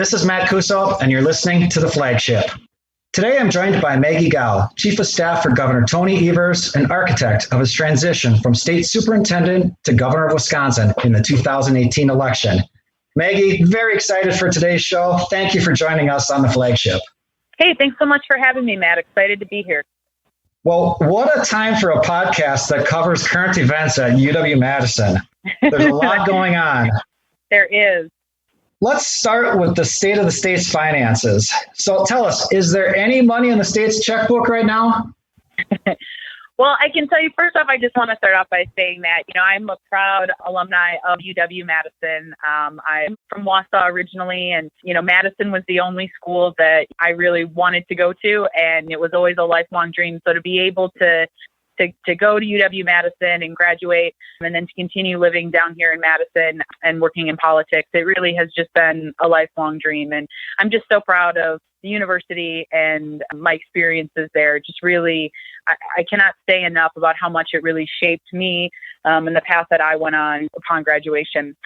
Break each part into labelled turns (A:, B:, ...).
A: This is Matt Kuso, and you're listening to the Flagship. Today, I'm joined by Maggie Gau, Chief of Staff for Governor Tony Evers and architect of his transition from State Superintendent to Governor of Wisconsin in the 2018 election. Maggie, very excited for today's show. Thank you for joining us on the Flagship.
B: Hey, thanks so much for having me, Matt. Excited to be here.
A: Well, what a time for a podcast that covers current events at UW-Madison. There's a lot going on.
B: There is.
A: Let's start with the state of the state's finances. So tell us, is there any money in the state's checkbook right now?
B: Well, I can tell you, first off, I just want to start off by saying that, I'm a proud alumni of UW-Madison. I'm from Wausau originally, and, Madison was the only school that I really wanted to go to, and it was always a lifelong dream. So to be able to go to UW-Madison and graduate and then to continue living down here in Madison and working in politics, it really has just been a lifelong dream. And I'm just so proud of the university and my experiences there. Just really, I cannot say enough about how much it really shaped me and the path that I went on upon graduation.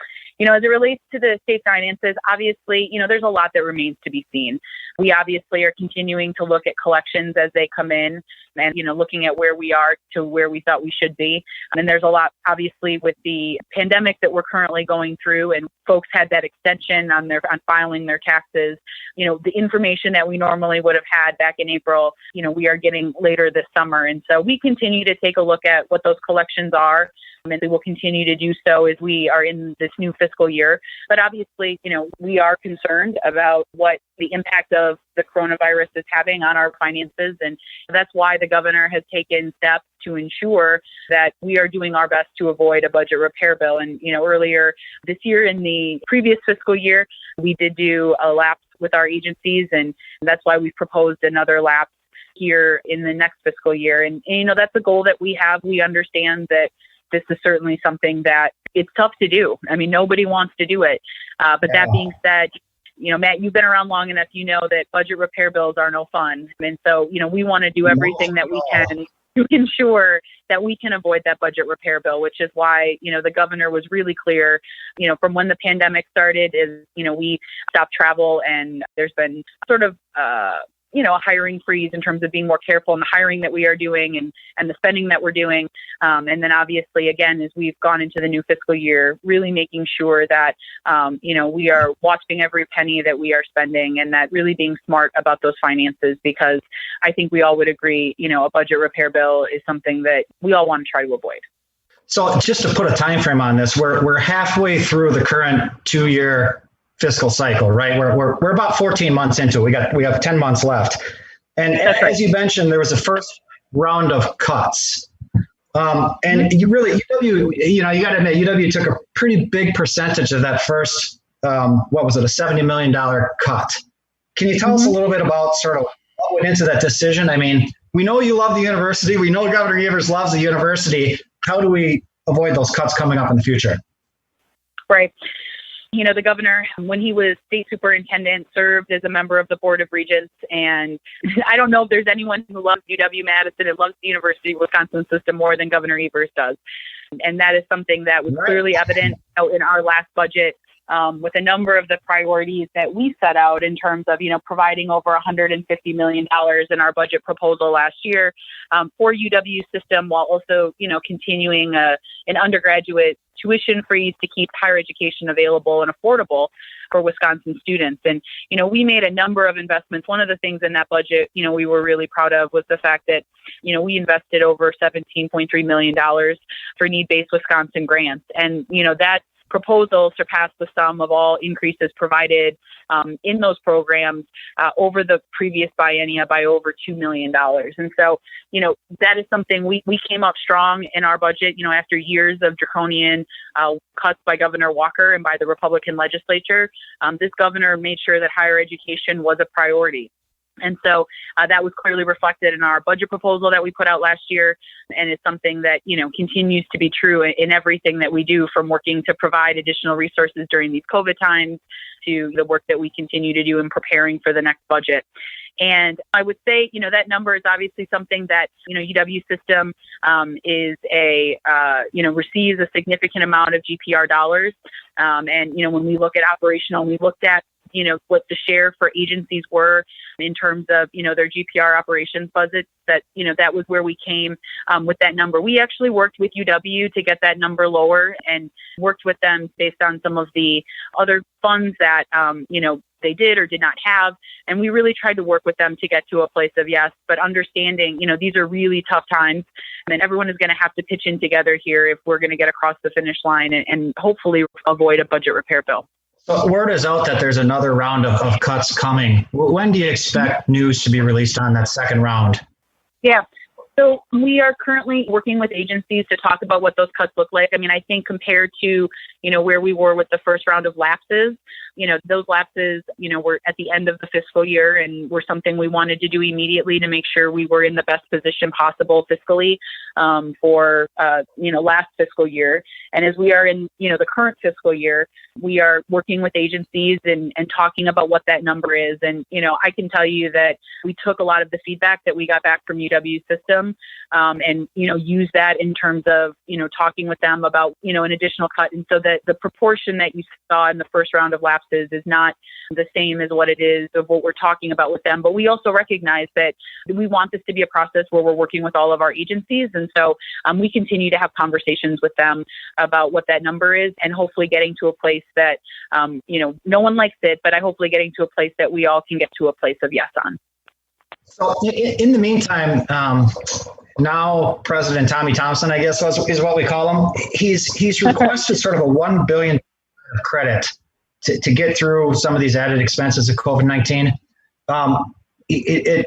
B: As it relates to the state finances, obviously, there's a lot that remains to be seen. We obviously are continuing to look at collections as they come in and, looking at where we are to where we thought we should be. And there's a lot, obviously, with the pandemic that we're currently going through, and folks had that extension on filing their taxes. The information that we normally would have had back in April, we are getting later this summer. And so we continue to take a look at what those collections are. And we will continue to do so as we are in this new fiscal year. But obviously, we are concerned about what the impact of the coronavirus is having on our finances. And that's why the governor has taken steps to ensure that we are doing our best to avoid a budget repair bill. And, earlier this year in the previous fiscal year, we did do a lapse with our agencies. And that's why we proposed another lapse here in the next fiscal year. And that's a goal that we have. We understand that this is certainly something that it's tough to do. I mean, nobody wants to do it. But that being said, Matt, you've been around long enough, that budget repair bills are no fun. And so, we want to do everything that we can to ensure that we can avoid that budget repair bill, which is why, the governor was really clear, from when the pandemic started is, we stopped travel, and there's been sort of, a hiring freeze in terms of being more careful in the hiring that we are doing and the spending that we're doing. And then obviously, again, as we've gone into the new fiscal year, really making sure that, we are watching every penny that we are spending, and that really being smart about those finances, because I think we all would agree, a budget repair bill is something that we all want to try to avoid.
A: So just to put a time frame on this, we're halfway through the current 2-year fiscal cycle, right? We're about 14 months into it. We have 10 months left. And
B: That's right.
A: As you mentioned, there was a first round of cuts. And you really, UW, you got to admit, UW took a pretty big percentage of that first, a $70 million cut. Can you tell us a little bit about sort of what went into that decision? I mean, we know you love the university. We know Governor Evers loves the university. How do we avoid those cuts coming up in the future?
B: Right. The governor, when he was state superintendent, served as a member of the Board of Regents. And I don't know if there's anyone who loves UW-Madison and loves the University of Wisconsin system more than Governor Evers does. And that is something that was clearly evident in our last budget, with a number of the priorities that we set out in terms of, providing over $150 million in our budget proposal last year for UW system, while also, continuing an undergraduate tuition freeze to keep higher education available and affordable for Wisconsin students. And, we made a number of investments. One of the things in that budget, we were really proud of was the fact that, we invested over $17.3 million for need-based Wisconsin grants. And, that proposal surpassed the sum of all increases provided in those programs over the previous biennia by over $2 million. And so, that is something we came up strong in our budget, after years of draconian cuts by Governor Walker and by the Republican legislature. This governor made sure that higher education was a priority. And so that was clearly reflected in our budget proposal that we put out last year. And it's something that, continues to be true in everything that we do, from working to provide additional resources during these COVID times to the work that we continue to do in preparing for the next budget. And I would say, that number is obviously something that, UW system is receives a significant amount of GPR dollars. And, when we look at operational, we looked at what the share for agencies were in terms of, their GPR operations budgets, that, that was where we came with that number. We actually worked with UW to get that number lower and worked with them based on some of the other funds that, they did or did not have. And we really tried to work with them to get to a place of yes, but understanding, these are really tough times and everyone is going to have to pitch in together here if we're going to get across the finish line and hopefully avoid a budget repair bill.
A: So word is out that there's another round of cuts coming. When do you expect news to be released on that second round?
B: Yeah. So we are currently working with agencies to talk about what those cuts look like. I mean, I think compared to, where we were with the first round of lapses, those lapses, were at the end of the fiscal year and were something we wanted to do immediately to make sure we were in the best position possible fiscally for, last fiscal year. And as we are in, the current fiscal year, we are working with agencies and talking about what that number is. And, I can tell you that we took a lot of the feedback that we got back from UW system and, use that in terms of, talking with them about, an additional cut. And so that the proportion that you saw in the first round of lapses is not the same as what it is of what we're talking about with them. But we also recognize that we want this to be a process where we're working with all of our agencies. And so we continue to have conversations with them about what that number is and hopefully getting to a place that, no one likes it, but hopefully getting to a place that we all can get to a place of yes on.
A: So in the meantime, now President Tommy Thompson, I guess is what we call him. He's requested sort of a $1 billion credit to get through some of these added expenses of COVID-19. It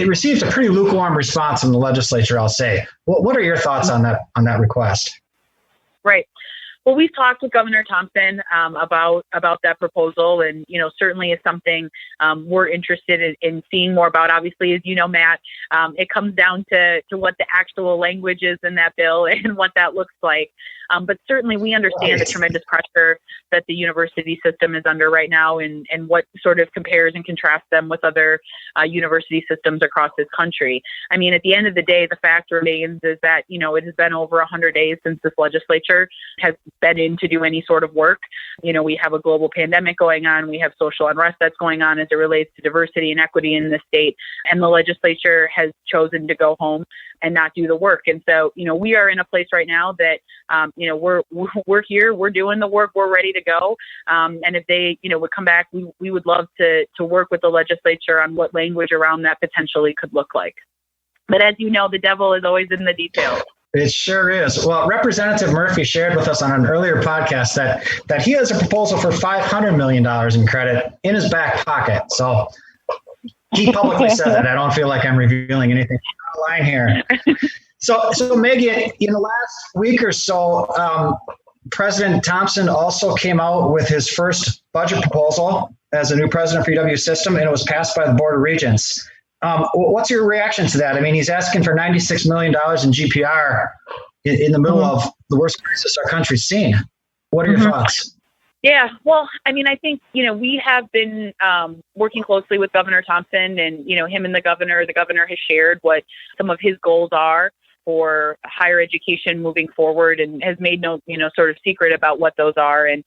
A: received a pretty lukewarm response from the legislature, I'll say. What are your thoughts on that request?
B: Right. Well, we've talked with Governor Thompson about that proposal, and certainly is something we're interested in seeing more about. Obviously, as you know, Matt, it comes down to what the actual language is in that bill and what that looks like. But certainly, we understand the tremendous pressure that the university system is under right now, and what sort of compares and contrasts them with other university systems across this country. I mean, at the end of the day, the fact remains is that it has been over 100 days since this legislature has been in to do any sort of work. We have a global pandemic going on. We have social unrest that's going on as it relates to diversity and equity in the state. And the legislature has chosen to go home and not do the work. And so, we are in a place right now that, we're here, we're doing the work, we're ready to go. And if they, would come back, we would love to work with the legislature on what language around that potentially could look like. But as you know, the devil is always in the details.
A: It sure is. Well, Representative Murphy shared with us on an earlier podcast that he has a proposal for $500 million in credit in his back pocket. So he publicly said that. I don't feel like I'm revealing anything online here. So Maggie, in the last week or so, President Thompson also came out with his first budget proposal as a new president for UW system, and it was passed by the Board of Regents. What's your reaction to that? I mean, he's asking for $96 million in GPR in the middle of the worst crisis our country's seen. What are your thoughts?
B: Yeah, well, I mean, I think, we have been working closely with Governor Thompson and, him and the governor has shared what some of his goals are for higher education moving forward and has made no, sort of secret about what those are. And,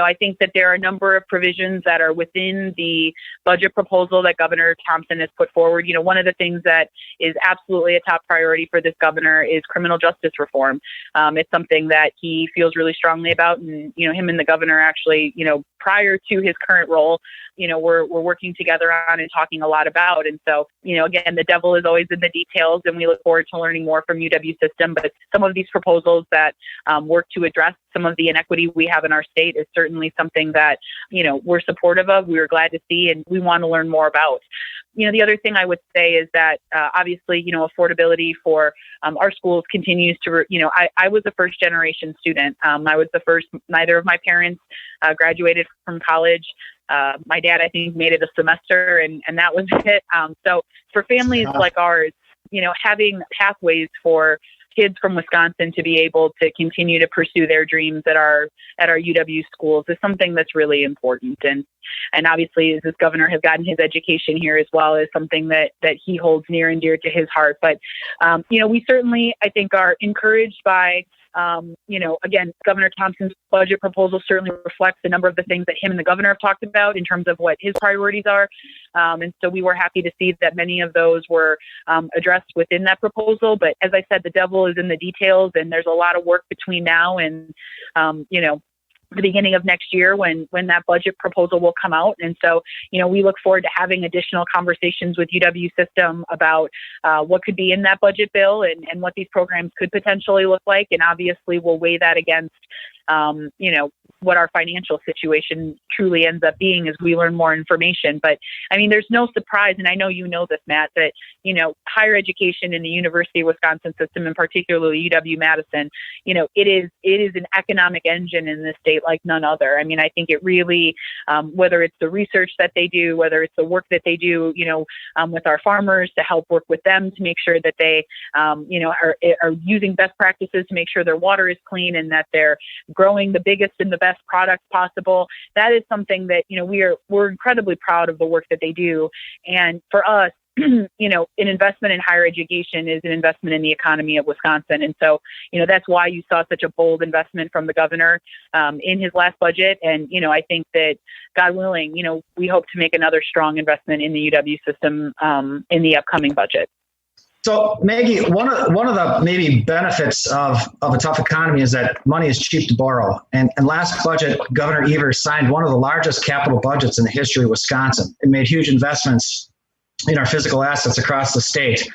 B: I think that there are a number of provisions that are within the budget proposal that Governor Thompson has put forward. One of the things that is absolutely a top priority for this governor is criminal justice reform. It's something that he feels really strongly about. And, him and the governor actually, prior to his current role, we're working together on and talking a lot about. And so, again, the devil is always in the details, and we look forward to learning more from UW system. But some of these proposals that work to address some of the inequity we have in our state is certainly something that, we're supportive of, we were glad to see, and we want to learn more about. The other thing I would say is that obviously, affordability for our schools continues to, I was a first generation student. I was the first, neither of my parents graduated from college. My dad, I think, made it a semester and that was it. So for families like ours, having pathways for kids from Wisconsin to be able to continue to pursue their dreams at our UW schools is something that's really important. And obviously, this governor has gotten his education here as well, is something that he holds near and dear to his heart. But, we certainly, I think, are encouraged by Again, Governor Thompson's budget proposal certainly reflects a number of the things that him and the governor have talked about in terms of what his priorities are. And so we were happy to see that many of those were addressed within that proposal. But as I said, the devil is in the details, and there's a lot of work between now and, the beginning of next year when that budget proposal will come out. And so, we look forward to having additional conversations with UW System about what could be in that budget bill and what these programs could potentially look like. And obviously we'll weigh that against, what our financial situation truly ends up being as we learn more information. But I mean, there's no surprise, and I know you know this, Matt, that, higher education in the University of Wisconsin system, and particularly UW-Madison, it is an economic engine in this state like none other. I mean, I think it really, whether it's the research that they do, whether it's the work that they do, with our farmers to help work with them to make sure that they, are using best practices to make sure their water is clean and that they're growing the biggest and the best products possible. That is something that, we're incredibly proud of the work that they do. And for us, an investment in higher education is an investment in the economy of Wisconsin. And so, that's why you saw such a bold investment from the governor in his last budget. And, I think that, God willing, we hope to make another strong investment in the UW system in the upcoming budget.
A: So, Maggie, one of the maybe benefits of a tough economy is that money is cheap to borrow. And last budget, Governor Evers signed one of the largest capital budgets in the history of Wisconsin. It made huge investments in our physical assets across the state.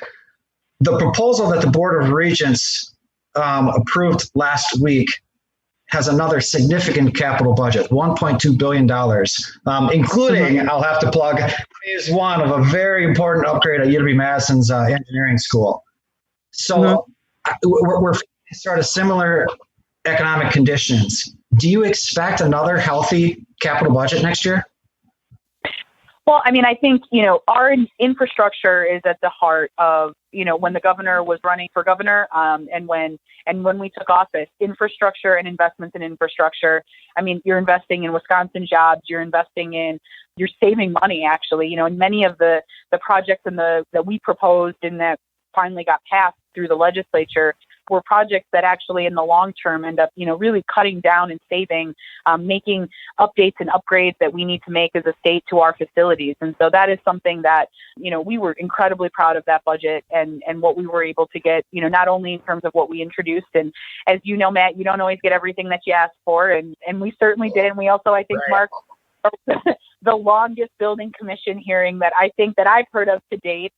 A: The proposal that the Board of Regents approved last week has another significant capital budget, $1.2 billion, including, I'll have to plug, phase one of a very important upgrade at UW-Madison's engineering school. So we're sort of similar economic conditions. Do you expect another healthy capital budget next year?
B: Well, I mean, I think, our infrastructure is at the heart of, when the governor was running for governor, and when we took office, infrastructure and investments in infrastructure. I mean, you're investing in Wisconsin jobs, you're saving money, actually, in many of the projects that we proposed and that finally got passed through the legislature were projects that actually in the long term end up, really cutting down and saving, making updates and upgrades that we need to make as a state to our facilities. And so that is something that, we were incredibly proud of that budget and what we were able to get, not only in terms of what we introduced. And as you know, Matt, you don't always get everything that you ask for. And we certainly did. And we also, I think, Mark, the longest building commission hearing that I think that I've heard of to date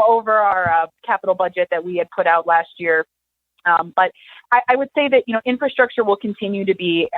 B: over our capital budget that we had put out last year. But I would say that, infrastructure will continue to be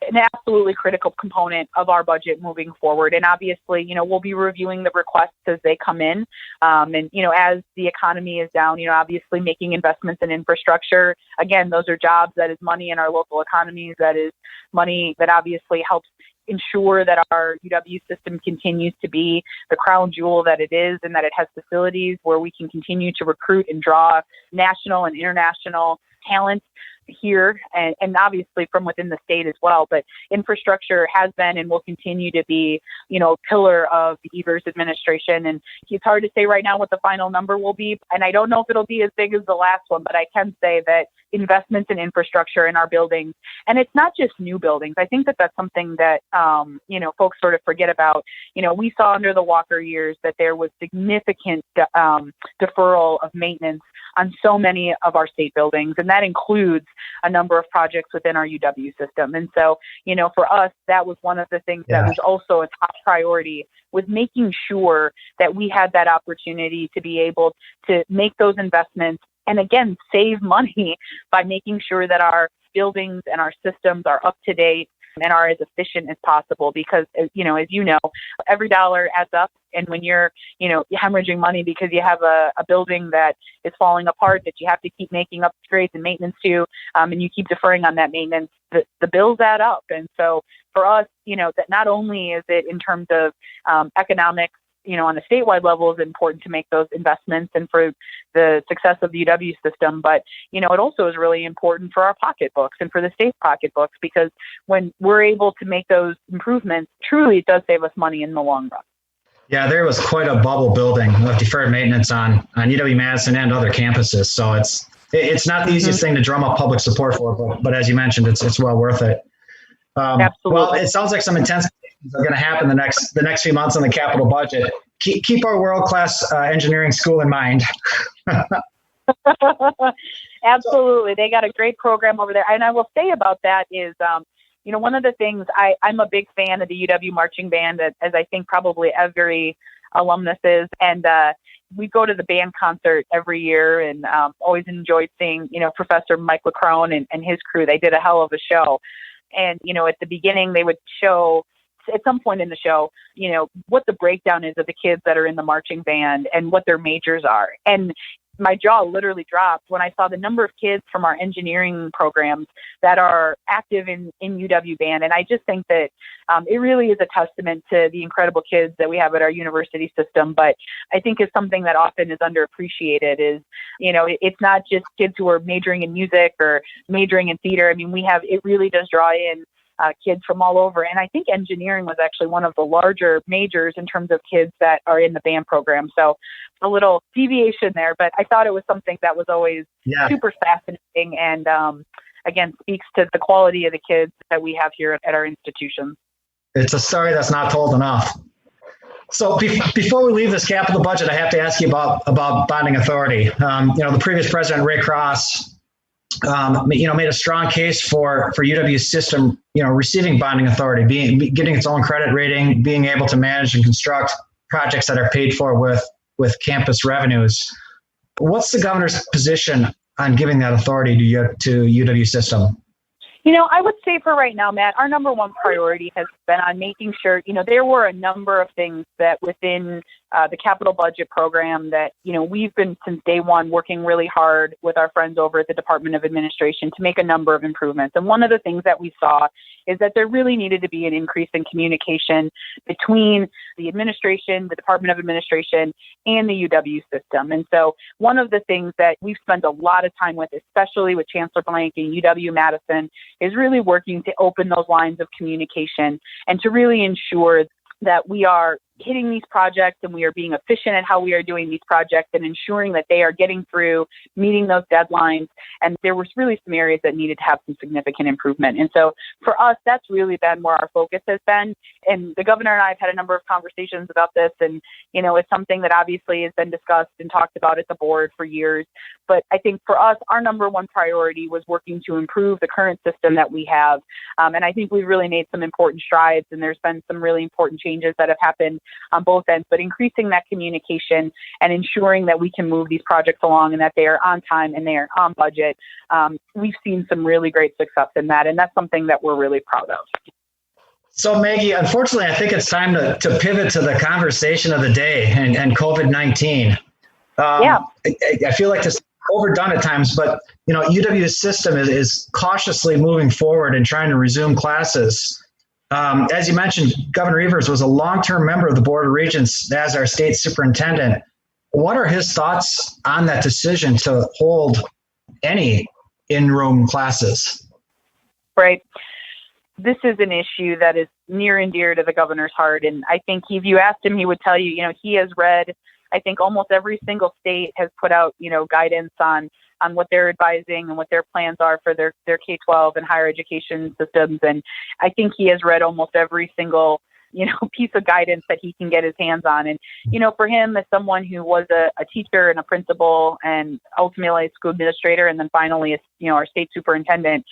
B: an absolutely critical component of our budget moving forward. And obviously, we'll be reviewing the requests as they come in. And, as the economy is down, obviously making investments in infrastructure, again, those are jobs, that is money in our local economies, that is money that obviously helps ensure that our UW system continues to be the crown jewel that it is, and that it has facilities where we can continue to recruit and draw national and international talent here, and obviously from within the state as well. But infrastructure has been and will continue to be, a pillar of the Evers administration. And it's hard to say right now what the final number will be. And I don't know if it'll be as big as the last one, but I can say that investments in infrastructure in our buildings, and it's not just new buildings. I think that that's something that, folks sort of forget about. We saw under the Walker years that there was significant deferral of maintenance on so many of our state buildings, and that includes a number of projects within our UW system. And so, for us, that was one of the things that was also a top priority, was making sure that we had that opportunity to be able to make those investments and, again, save money by making sure that our buildings and our systems are up to date and are as efficient as possible. Because, as you know, every dollar adds up. And when you're hemorrhaging money because you have a building that is falling apart, that you have to keep making upgrades and maintenance to, and you keep deferring on that maintenance, the bills add up. And so for us, that not only is it in terms of economics, on a statewide level, is important to make those investments and for the success of the UW system. But, it also is really important for our pocketbooks and for the state's pocketbooks, because when we're able to make those improvements, truly it does save us money in the long run.
A: Yeah, there was quite a bubble building with deferred maintenance on UW-Madison and other campuses. So it's It's not the easiest thing to drum up public support for, but as you mentioned, it's well worth it.
B: Absolutely.
A: Well, it sounds like some intense things are going to happen the next few months on the capital budget. Keep our world-class engineering school in mind.
B: Absolutely. They got a great program over there. And I will say about that is, one of the things I'm a big fan of the UW marching band, as I think probably every alumnus is. And we go to the band concert every year, and always enjoyed seeing, Professor Mike LaCrone and his crew. They did a hell of a show. And, at the beginning, they would show, at some point in the show, what the breakdown is of the kids that are in the marching band and what their majors are. And my jaw literally dropped when I saw the number of kids from our engineering programs that are active in UW band. And I just think that it really is a testament to the incredible kids that we have at our university system. But I think it's something that often is underappreciated is, it's not just kids who are majoring in music or majoring in theater. I mean, it really does draw in kids from all over. And I think engineering was actually one of the larger majors in terms of kids that are in the band program. So a little deviation there, but I thought it was something that was always super fascinating and, again, speaks to the quality of the kids that we have here at our institution.
A: It's a story that's not told enough. So before we leave this capital budget, I have to ask you about bonding authority. The previous president, Ray Cross, made a strong case for UW's system, receiving bonding authority, getting its own credit rating, being able to manage and construct projects that are paid for with campus revenues. What's the governor's position on giving that authority to UW system?
B: I would say for right now, Matt, our number one priority has been on making sure, there were a number of things that within the capital budget program that, we've been since day one working really hard with our friends over at the Department of Administration to make a number of improvements. And one of the things that we saw is that there really needed to be an increase in communication between the administration, the Department of Administration, and the UW system. And so one of the things that we've spent a lot of time with, especially with Chancellor Blank and UW-Madison, is really working to open those lines of communication and to really ensure that we are hitting these projects and we are being efficient at how we are doing these projects and ensuring that they are getting through, meeting those deadlines. And there was really some areas that needed to have some significant improvement. And so for us, that's really been where our focus has been. And the governor and I have had a number of conversations about this. And, it's something that obviously has been discussed and talked about at the board for years. But I think for us, our number one priority was working to improve the current system that we have. And I think we've really made some important strides, and there's been some really important changes that have happened on both ends, but increasing that communication and ensuring that we can move these projects along and that they are on time and they are on budget. We've seen some really great success in that, and that's something that we're really proud of.
A: So Maggie, unfortunately, I think it's time to pivot to the conversation of the day and COVID-19. I feel like this is overdone at times, but UW's system is cautiously moving forward and trying to resume classes. As you mentioned, Governor Evers was a long-term member of the Board of Regents as our state superintendent. What are his thoughts on that decision to hold any in-room classes?
B: Right. This is an issue that is near and dear to the governor's heart. And I think if you asked him, he would tell you, he has read, I think almost every single state has put out, guidance on what they're advising and what their plans are for their K-12 and higher education systems. And I think he has read almost every single, piece of guidance that he can get his hands on. And, for him, as someone who was a teacher and a principal and ultimately a school administrator, and then finally, our state superintendent,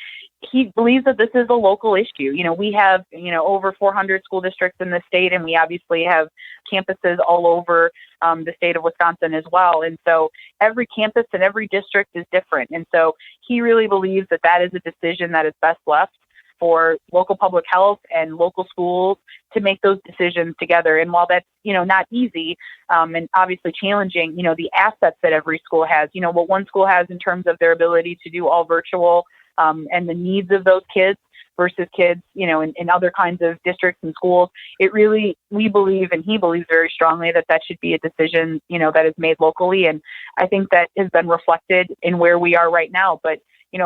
B: he believes that this is a local issue. We have, over 400 school districts in the state, and we obviously have campuses all over the state of Wisconsin as well. And so every campus and every district is different. And so he really believes that that is a decision that is best left for local public health and local schools to make those decisions together. And while that's, not easy and obviously challenging, the assets that every school has, what one school has in terms of their ability to do all virtual and the needs of those kids versus kids, in other kinds of districts and schools, we believe, and he believes very strongly that should be a decision, that is made locally. And I think that has been reflected in where we are right now. But,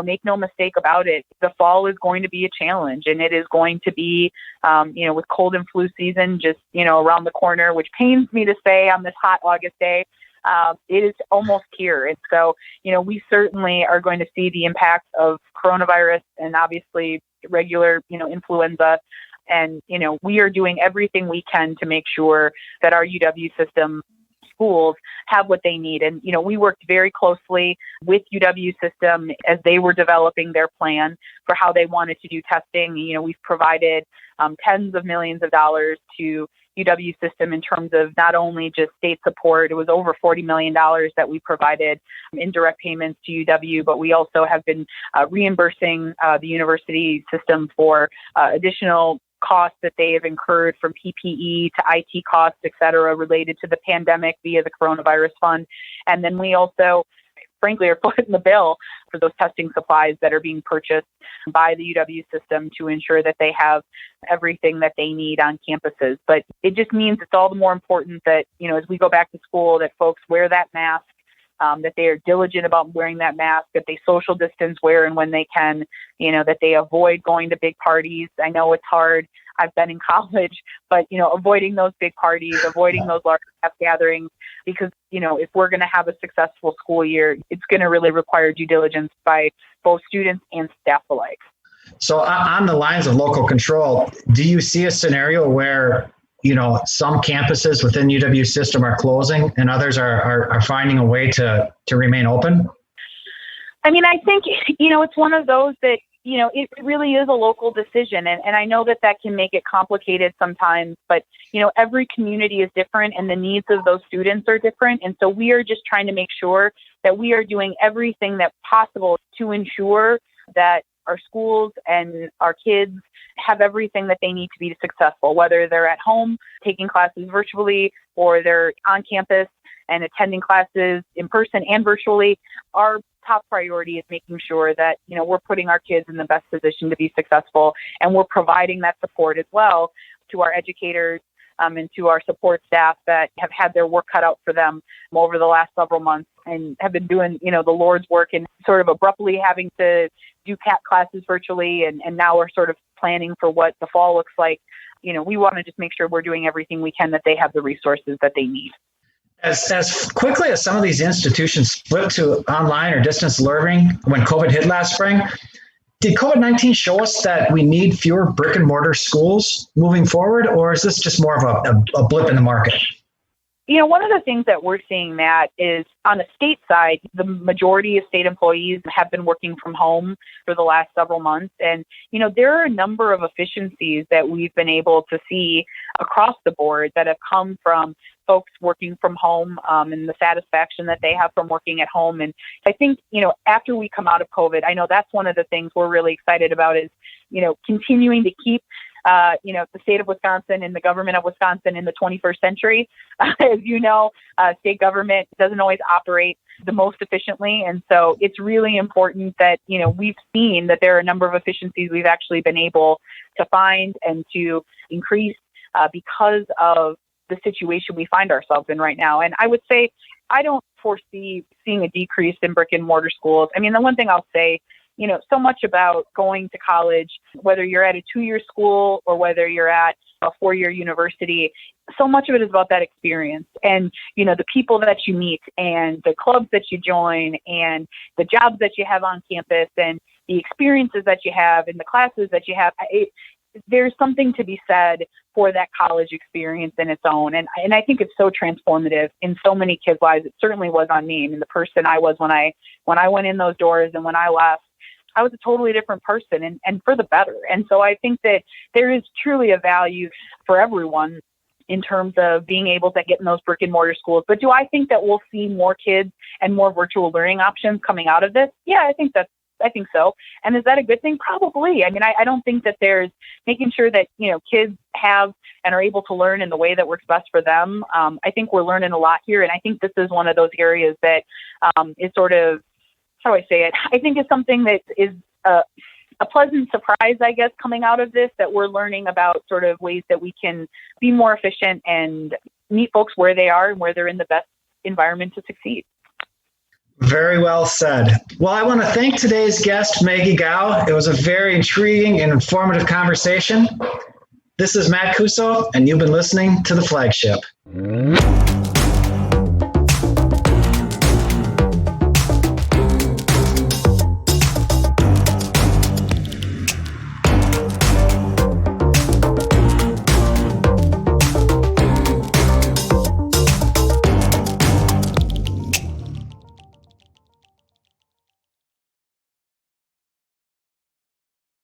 B: make no mistake about it, the fall is going to be a challenge, and it is going to be, with cold and flu season just, around the corner, which pains me to say on this hot August day. it is almost here. And so, we certainly are going to see the impact of coronavirus and obviously regular, influenza. And, we are doing everything we can to make sure that our UW system schools have what they need. And, we worked very closely with UW system as they were developing their plan for how they wanted to do testing. We've provided tens of millions of dollars to UW system in terms of not only just state support. It was over $40 million that we provided in direct payments to UW, but we also have been reimbursing the university system for additional costs that they have incurred from PPE to IT costs, et cetera, related to the pandemic via the coronavirus fund. And then we also, frankly, are footing the bill for those testing supplies that are being purchased by the UW system to ensure that they have everything that they need on campuses. But it just means it's all the more important that, as we go back to school, that folks wear that mask, that they are diligent about wearing that mask, that they social distance where and when they can, that they avoid going to big parties. I know it's hard. I've been in college, but, avoiding those big parties, avoiding those large gatherings, because, if we're going to have a successful school year, it's going to really require due diligence by both students and staff alike.
A: So on the lines of local control, do you see a scenario where some campuses within UW system are closing and others are finding a way to remain open?
B: I mean, I think, it's one of those that, it really is a local decision. And I know that can make it complicated sometimes, but, every community is different and the needs of those students are different. And so we are just trying to make sure that we are doing everything that's possible to ensure that our schools and our kids have everything that they need to be successful, whether they're at home taking classes virtually or they're on campus and attending classes in person and virtually. Our top priority is making sure that, we're putting our kids in the best position to be successful, and we're providing that support as well to our educators and to our support staff that have had their work cut out for them over the last several months and have been doing, the Lord's work and sort of abruptly having to do CAT classes virtually. And now we're sort of planning for what the fall looks like. We want to just make sure we're doing everything we can, that they have the resources that they need.
A: As quickly as some of these institutions flipped to online or distance learning when COVID hit last spring, did COVID-19 show us that we need fewer brick and mortar schools moving forward, or is this just more of a blip in the market?
B: One of the things that we're seeing, Matt, is on the state side, the majority of state employees have been working from home for the last several months. And, there are a number of efficiencies that we've been able to see across the board that have come from folks working from home and the satisfaction that they have from working at home. And I think, after we come out of COVID, I know that's one of the things we're really excited about is, continuing to keep the state of Wisconsin and the government of Wisconsin in the 21st century. As you know, state government doesn't always operate the most efficiently. And so it's really important that, we've seen that there are a number of efficiencies we've actually been able to find and to increase because of the situation we find ourselves in right now. And I would say, I don't foresee seeing a decrease in brick and mortar schools. I mean, the one thing I'll say, so much about going to college, whether you're at a 2-year school or whether you're at a 4-year university, so much of it is about that experience and, the people that you meet and the clubs that you join and the jobs that you have on campus and the experiences that you have and the classes that you have. There's something to be said for that college experience in its own. And I think it's so transformative in so many kids' lives. It certainly was on me. I mean, the person I was when I went in those doors and when I left, I was a totally different person and for the better. And so I think that there is truly a value for everyone in terms of being able to get in those brick and mortar schools. But do I think that we'll see more kids and more virtual learning options coming out of this? Yeah, I think so. And is that a good thing? Probably. I mean, I don't think that there's making sure that, kids have and are able to learn in the way that works best for them. I think we're learning a lot here. And I think this is one of those areas that is sort of, how do I say it? I think it's something that is a pleasant surprise, I guess, coming out of this, that we're learning about sort of ways that we can be more efficient and meet folks where they are and where they're in the best environment to succeed.
A: Very well said. Well, I want to thank today's guest, Maggie Gau. It was a very intriguing and informative conversation. This is Matt Cuso, and you've been listening to The Flagship.